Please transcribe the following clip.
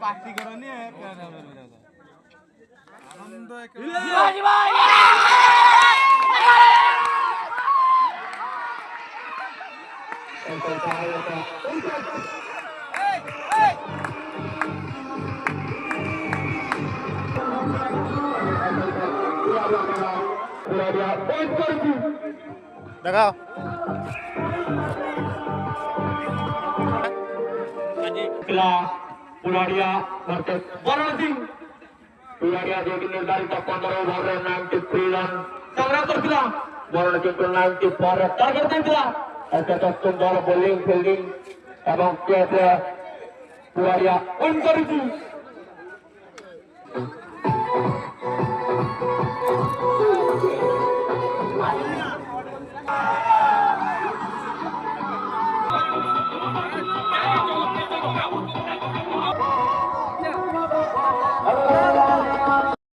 party करनी है आनंद দেখাও पुराड़िया वरुण सिंह पुराड़िया जो कि निर्धारित 15 ओवर 93 रन संग्रह करथिला वरुण सिंह 94 टार्गेट देथिला ऐसे तो दल बॉलिंग फील्डिंग एवं कैसे पुराड़िया ऑन करिछि